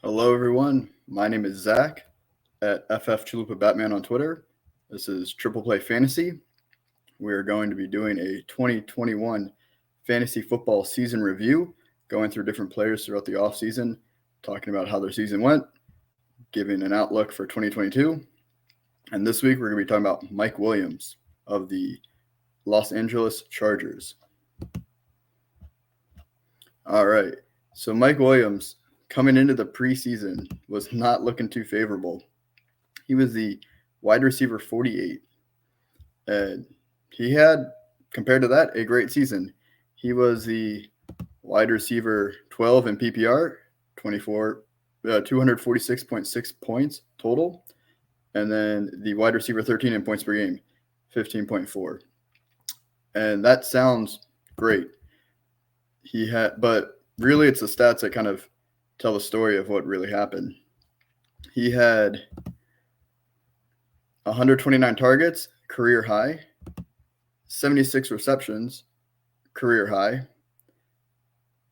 Hello, everyone. My name is Zach at FF Chalupa Batman on Twitter. This is Triple Play Fantasy. We are going to be doing a 2021 fantasy football season review, going through different players throughout the offseason, talking about how their season went, giving an outlook for 2022. And this week, we're going to be talking about Mike Williams of the Los Angeles Chargers. All right. So, Mike Williams, coming into the preseason, was not looking too favorable. He was the wide receiver 48. And he had, compared to that, a great season. He was the wide receiver 12 in PPR, 246.6 points total. And then the wide receiver 13 in points per game, 15.4. And that sounds great. But really it's the stats that kind of tell the story of what really happened. He had 129 targets, career high, 76 receptions, career high,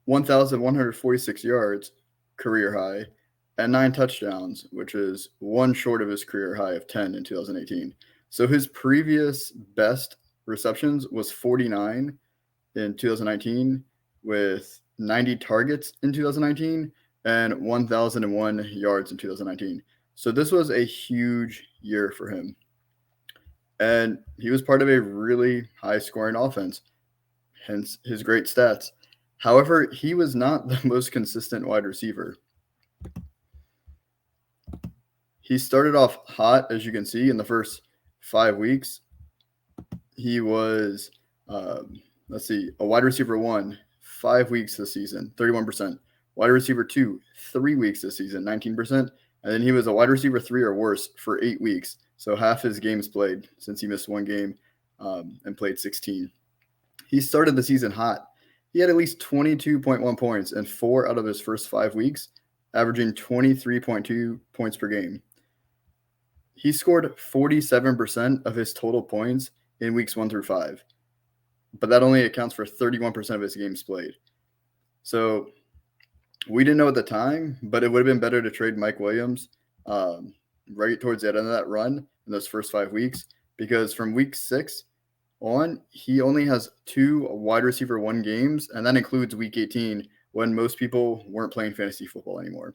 1,146 yards, career high, and 9 touchdowns, which is one short of his career high of 10 in 2018. So his previous best receptions was 49 in 2019 with 90 targets in 2019 and 1,001 yards in 2019. So this was a huge year for him. And he was part of a really high-scoring offense, hence his great stats. However, he was not the most consistent wide receiver. He started off hot, as you can see, in the first 5 weeks. He was, a wide receiver 1, 5 weeks this season, 31%. Wide receiver 2, 3 weeks this season, 19%. And then he was a wide receiver 3 or worse for 8 weeks. So half his games played since he missed one game and played 16. He started the season hot. He had at least 22.1 points in 4 out of his first 5 weeks, averaging 23.2 points per game. He scored 47% of his total points in weeks 1 through 5, but that only accounts for 31% of his games played. So we didn't know at the time, but it would have been better to trade Mike Williams right towards the end of that run in those first 5 weeks, because from week 6 on, he only has 2 wide receiver 1 games, and that includes week 18 when most people weren't playing fantasy football anymore.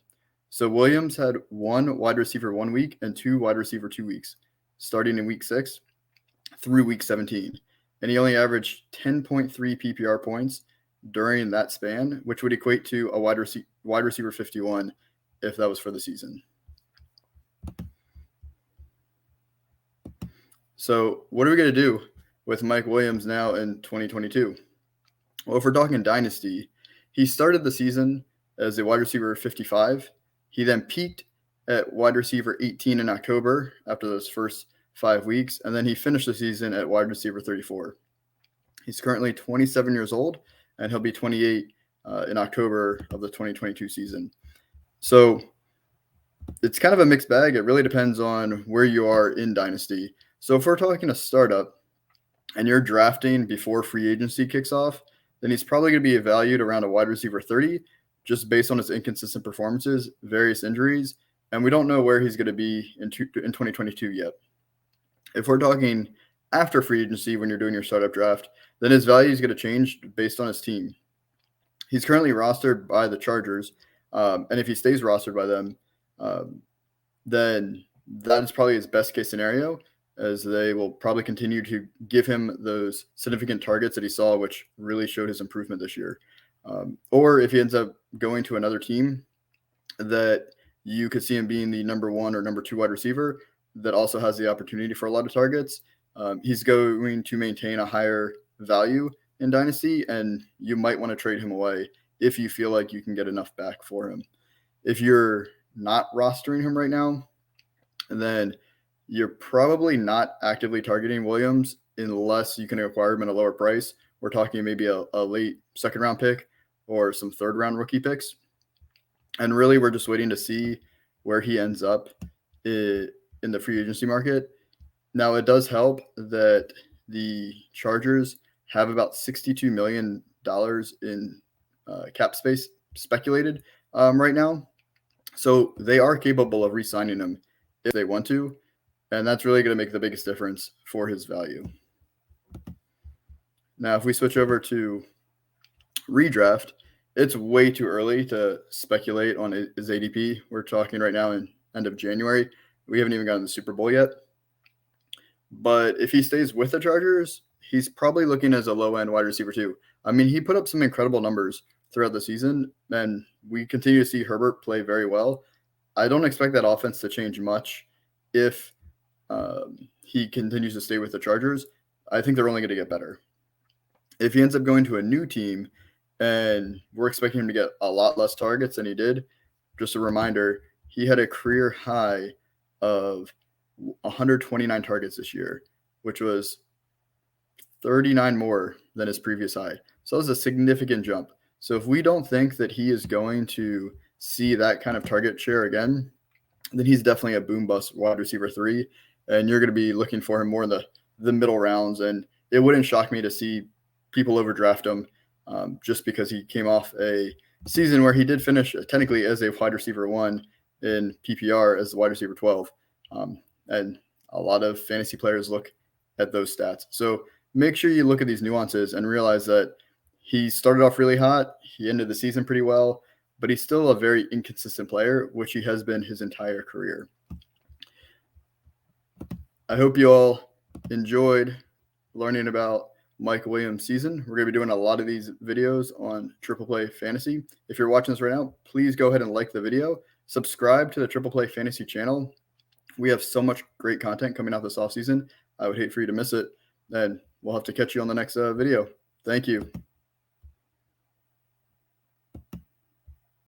So Williams had 1 wide receiver 1 week and 2 wide receiver 2 weeks, starting in week 6 through week 17. And he only averaged 10.3 PPR points during that span, which would equate to a wide receiver 51 if that was for the season. So what are we going to do with Mike Williams now in 2022? Well, if we're talking Dynasty, he started the season as a wide receiver 55. He then peaked at wide receiver 18 in October after those first 5 weeks, and then he finished the season at wide receiver 34. He's currently 27 years old, and he'll be 28 in October of the 2022 season. So it's kind of a mixed bag. It really depends on where you are in Dynasty. So if we're talking a startup and you're drafting before free agency kicks off, then he's probably going to be valued around a wide receiver 30, just based on his inconsistent performances, various injuries, and we don't know where he's going to be in 2022 yet. If we're talking after free agency, when you're doing your startup draft, then his value is going to change based on his team. He's currently rostered by the Chargers, and if he stays rostered by them, then that is probably his best case scenario, as they will probably continue to give him those significant targets that he saw, which really showed his improvement this year. Or if he ends up going to another team that you could see him being the number 1 or number 2 wide receiver that also has the opportunity for a lot of targets, he's going to maintain a higher value in Dynasty, and you might want to trade him away if you feel like you can get enough back for him. If you're not rostering him right now, then you're probably not actively targeting Williams unless you can acquire him at a lower price. We're talking maybe a late second-round pick or some third-round rookie picks. And really, we're just waiting to see where he ends up in the free agency market. Now, it does help that the Chargers have about $62 million in cap space speculated right now. So they are capable of re-signing him if they want to, and that's really going to make the biggest difference for his value. Now, if we switch over to redraft, it's way too early to speculate on his ADP. We're talking right now in end of January. We haven't even gotten the Super Bowl yet. But if he stays with the Chargers, he's probably looking as a low-end wide receiver too. I mean, he put up some incredible numbers throughout the season, and we continue to see Herbert play very well. I don't expect that offense to change much if he continues to stay with the Chargers. I think they're only going to get better. If he ends up going to a new team and we're expecting him to get a lot less targets than he did, just a reminder, he had a career high of 129 targets this year, which was 39 more than his previous high. So that was a significant jump. So if we don't think that he is going to see that kind of target share again, then he's definitely a boom bust wide receiver 3, and you're going to be looking for him more in the middle rounds. And it wouldn't shock me to see people overdraft him just because he came off a season where he did finish technically as a wide receiver 1 in PPR as the wide receiver 12. And a lot of fantasy players look at those stats. So make sure you look at these nuances and realize that he started off really hot. He ended the season pretty well, but he's still a very inconsistent player, which he has been his entire career. I hope you all enjoyed learning about Mike Williams' season. We're going to be doing a lot of these videos on Triple Play Fantasy. If you're watching this right now, please go ahead and like the video. Subscribe to the Triple Play Fantasy channel. We have so much great content coming out this offseason. I would hate for you to miss it. And we'll have to catch you on the next video. Thank you.